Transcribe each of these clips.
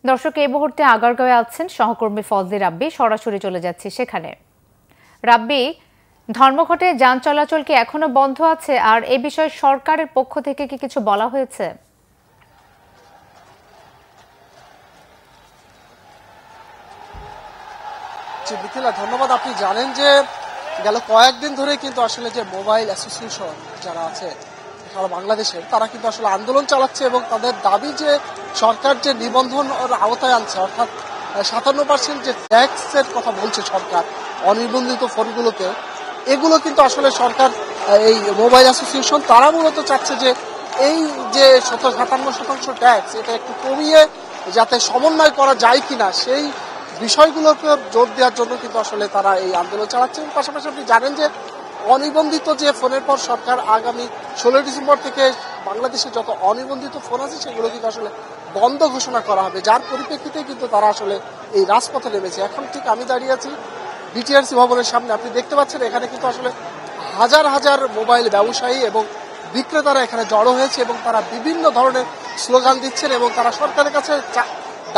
দর্শক এই মুহূর্তে আগারগাঁওয়ে আছেন সহকর্মী ফজলি রাব্বি। সরাসরি চলে যাচ্ছি সেখানে। রাব্বি, ধর্মঘটে যান চলাচল কি এখনো বন্ধ আছে, আর এই বিষয়ে সরকারের পক্ষ থেকে কি কিছু বলা হয়েছে? মিথিলা, ধন্যবাদ। আপনি জানেন যে গেল কয়েকদিন ধরে কিন্তু আসলে যে মোবাইল অ্যাসোসিয়েশন যারা আছে সারা বাংলাদেশের, তারা কিন্তু আসলে আন্দোলন চালাচ্ছে এবং তাদের দাবি যে সরকার যে নিবন্ধন আওতায় আনছে, অর্থাৎ 57% যে ট্যাক্সের কথা বলছে সরকার অনিবন্ধিত ফোনগুলোতে, এগুলো কিন্তু আসলে সরকার এই মোবাইল অ্যাসোসিয়েশন তারা মূলত চাচ্ছে যে এই যে 57% ট্যাক্স এটা একটু কমিয়ে যাতে সমন্বয় করা যায় কিনা সেই বিষয়গুলোকে জোর দেওয়ার জন্য কিন্তু আসলে তারা এই আন্দোলন চালাচ্ছে। পাশাপাশি আপনি জানেন যে অনিবন্ধিত যে ফোনের পর সরকার আগামী 16 ডিসেম্বর থেকে বাংলাদেশে যত অনিবন্ধিত ফোন আছে সেগুলো কিন্তু আসলে বন্ধ ঘোষণা করা হবে, যার পরিপ্রেক্ষিতে কিন্তু তারা আসলে এই রাজপথে নেমেছে। এখন ঠিক আমি দাঁড়িয়ে আছি বিটিআরসি ভবনের সামনে। আপনি দেখতে পাচ্ছেন এখানে কিন্তু আসলে হাজার হাজার মোবাইল ব্যবসায়ী এবং বিক্রেতারা এখানে জড়ো হয়েছে এবং তারা বিভিন্ন ধরনের স্লোগান দিচ্ছেন এবং তারা সরকারের কাছে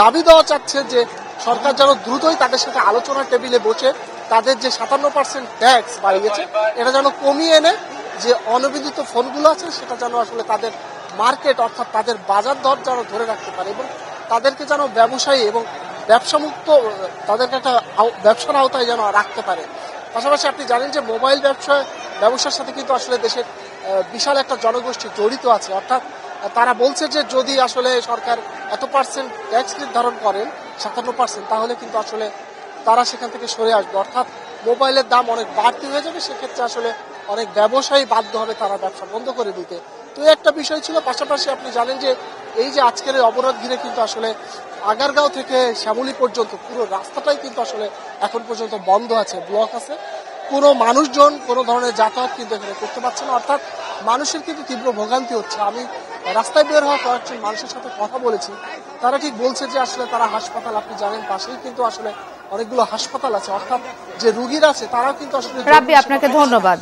দাবি দেওয়া চাচ্ছে যে সরকার যেন দ্রুতই তাদের সাথে আলোচনার টেবিলে বসে তাদের যে 57% ট্যাক্স বাড়িয়েছে এটা যেন কমিয়ে এনে যে অনিবন্ধিত ফোনগুলো আছে সেটা যেন আসলে তাদের মার্কেট অর্থাৎ তাদের বাজার দর যেন ধরে রাখতে পারে এবং তাদেরকে যেন ব্যবসায়ী এবং ব্যবসামুক্ত তাদেরকে একটা ব্যবসার আওতায় যেন রাখতে পারে। পাশাপাশি আপনি জানেন যে মোবাইল ব্যবসার সাথে কিন্তু আসলে দেশের বিশাল একটা জনগোষ্ঠী জড়িত আছে, অর্থাৎ তারা বলছে যে যদি আসলে সরকার এত পার্সেন্ট ট্যাক্স নির্ধারণ করেন 57%, তাহলে কিন্তু আসলে তারা সেখান থেকে সরে আসবে, অর্থাৎ মোবাইলের দাম অনেক বাড়তি হয়ে যাবে। সেক্ষেত্রে আসলে অনেক ব্যবসায়ী বাধ্য হবে তারা ব্যবসা বন্ধ করে দিতে। তো একটা বিষয় ছিল। পাশাপাশি আপনি জানেন যে এই যে আজকের এই অবরোধ ঘিরে কিন্তু আসলে আগারগাঁও থেকে শ্যামলী পর্যন্ত পুরো রাস্তাটাই কিন্তু আসলে এখন পর্যন্ত বন্ধ আছে, ব্লক আছে। কোনো মানুষজন কোনো ধরনের যাতায়াত কিন্তু এখানে করতে পারছে না, অর্থাৎ মানুষের কিন্তু তীব্র ভোগান্তি হচ্ছে। আমি রাস্তায় বের হওয়া কয়েকজন মানুষের সাথে কথা বলেছি, তারা ঠিক বলছে যে আসলে তারা হাসপাতাল, আপনি জানেন পাশেই কিন্তু আসলে অনেকগুলো হাসপাতাল আছে, অর্থাৎ যে রুগীরা আছে তারাও কিন্তু আসলে। রাব্বি, আপনাকে ধন্যবাদ।